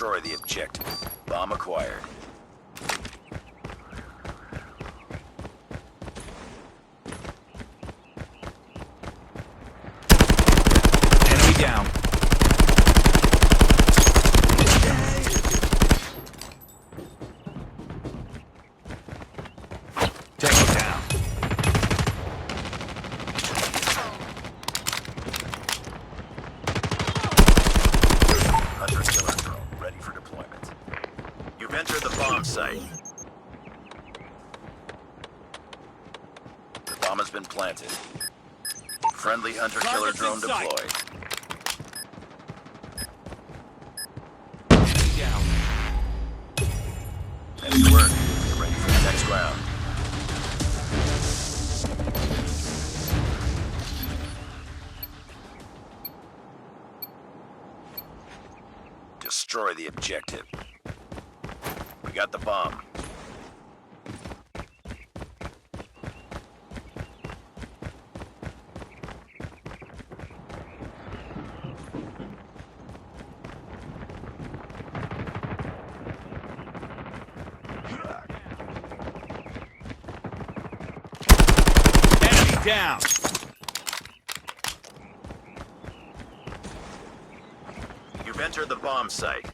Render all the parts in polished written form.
Destroy the objective. Bomb acquired. Enemy down. Tango down. Hunter-killer drone ready for deployment. You've entered the bomb site. The bomb has been planted. Friendly hunter-killer Targets drone in sight. deployed. Enemy down. Nice work. Get ready for the next round. Destroy the objective. We got the bomb. Enemy down. You've entered the bomb site.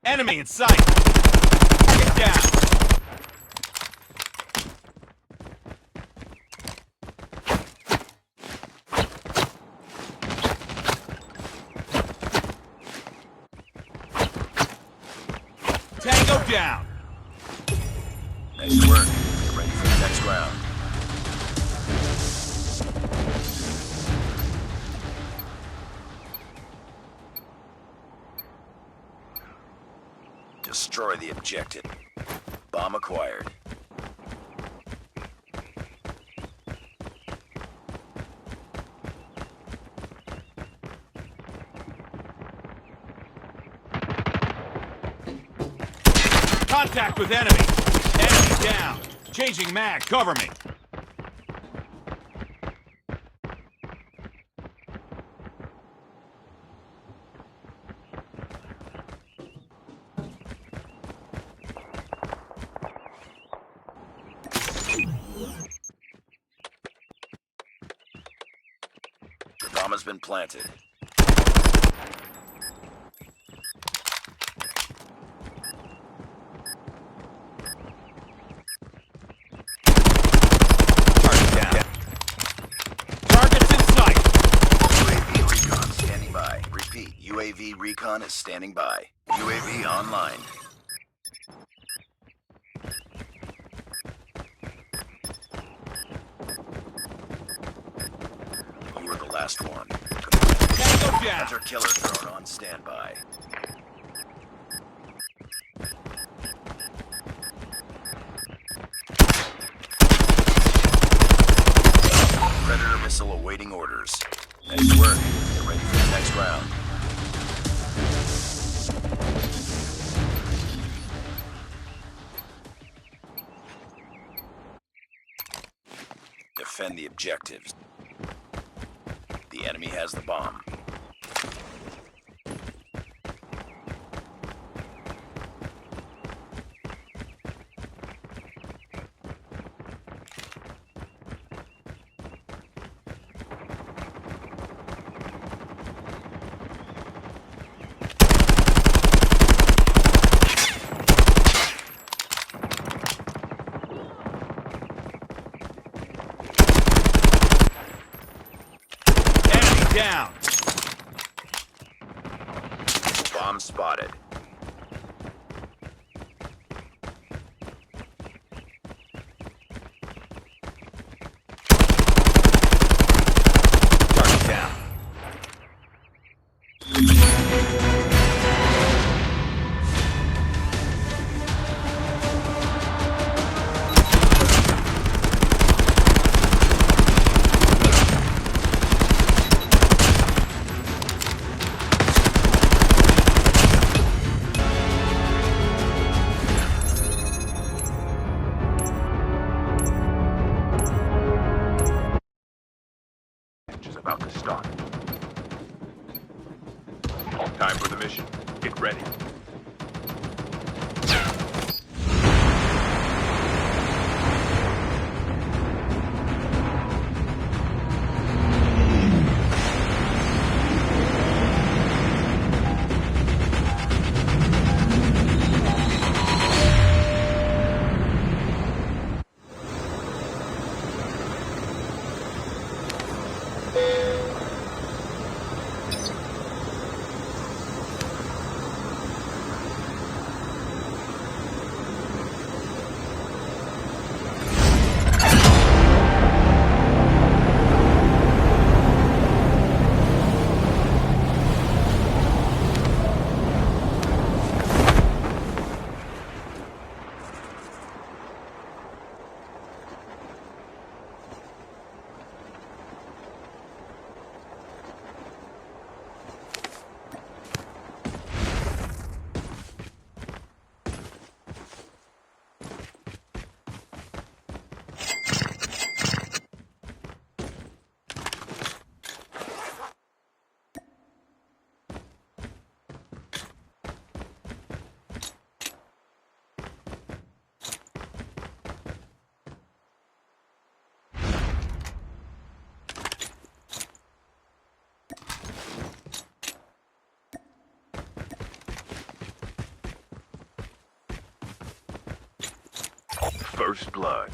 Enemy in sight. Get down. Tango down. Nice work. Get ready for the next round. Destroy the objective. Bomb acquired. Contact with enemy. Enemy down. Changing mag. Cover me. The bomb has been planted. Target down. Targets in sight. UAV recon standing by. Repeat, UAV recon is standing by. UAV online. You were the last one. Tango down. Hunter-killer drone on standby. Predator missile awaiting orders. Nice work. Get ready for the next round. Defend the objectives. The enemy has the bomb. Enemy down. Bomb spotted. Target down. match is about to start. Time for the mission. Get ready. First blood.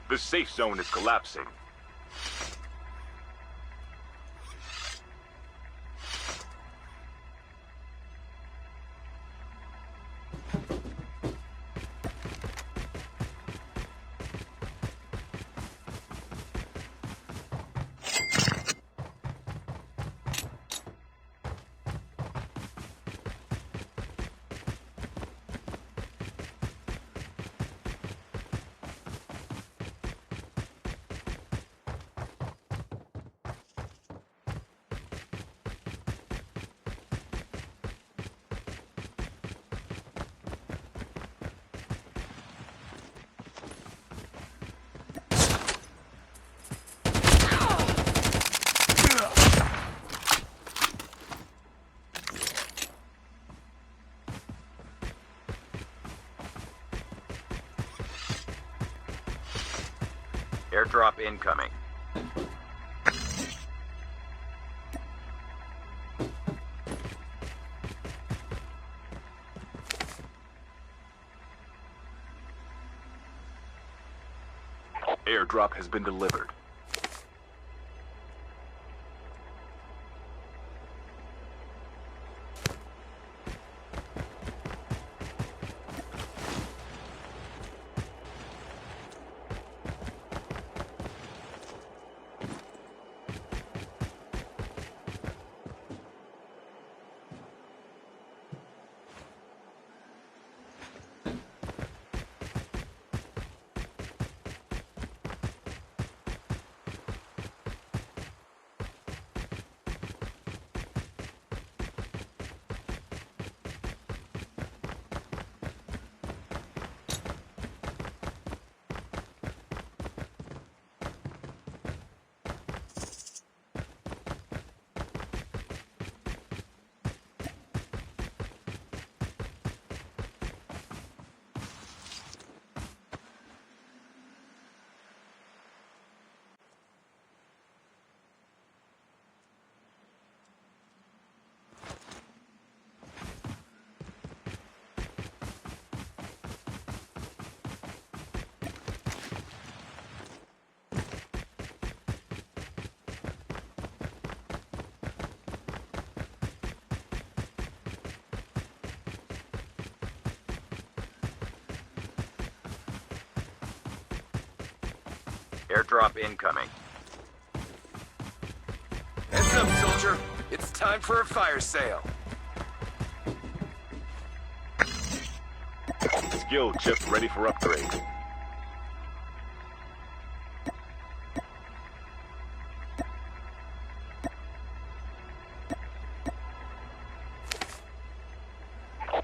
The safe zone is collapsing. Airdrop incoming. Airdrop has been delivered. Airdrop incoming. Heads up, soldier. It's time for a fire sale. Skill chip ready for upgrade.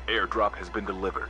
Airdrop has been delivered.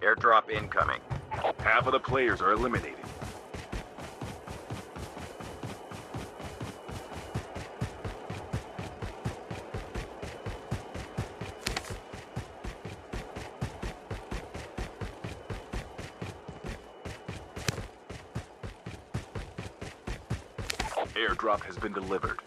Airdrop incoming. Half of the players are eliminated. Airdrop has been delivered.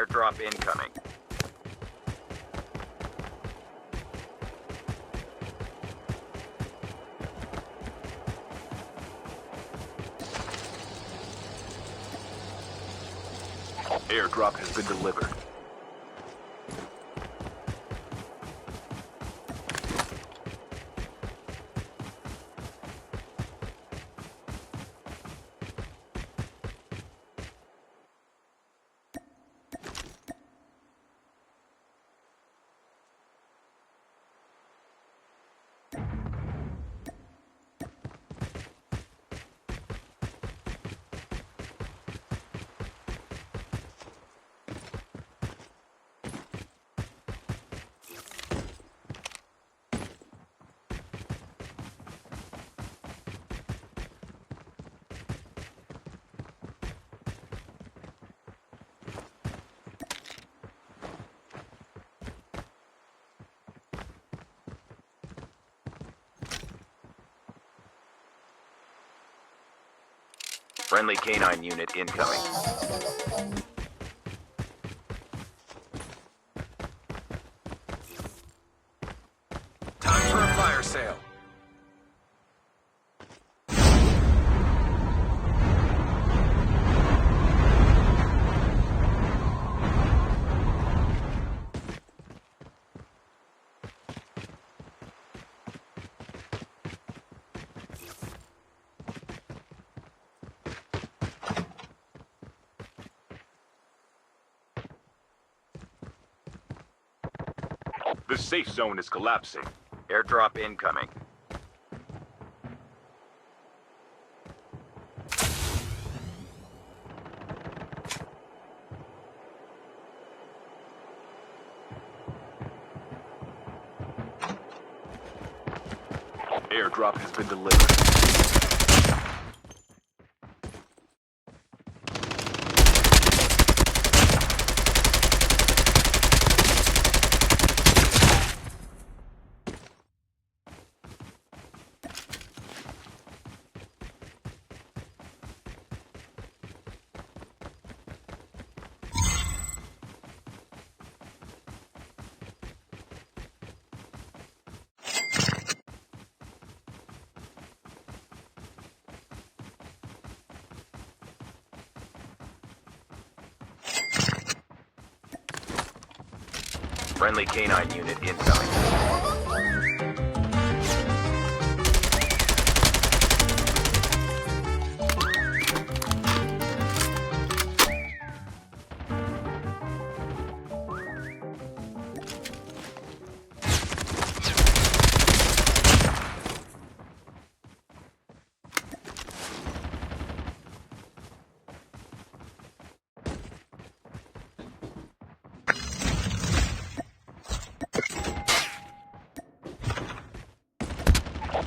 Airdrop incoming. Airdrop has been delivered. Friendly canine unit incoming. Time for a fire sale. The safe zone is collapsing. Airdrop incoming. Airdrop has been delivered. Friendly canine unit incoming.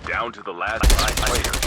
Down to the last 5 players.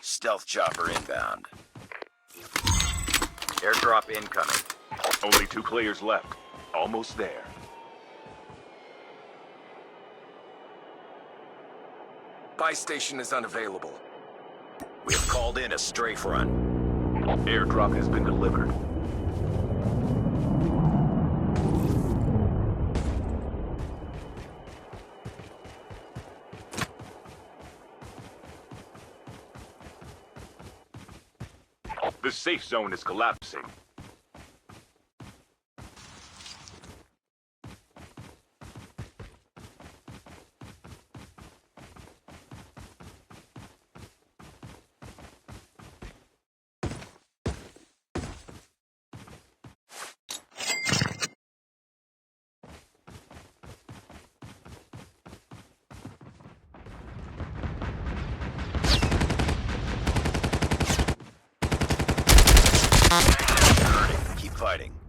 Stealth chopper inbound. Airdrop incoming. Only 2 players left. Almost there. Buy station is unavailable. We have called in a strafe run. Airdrop has been delivered. The safe zone is collapsing. fighting.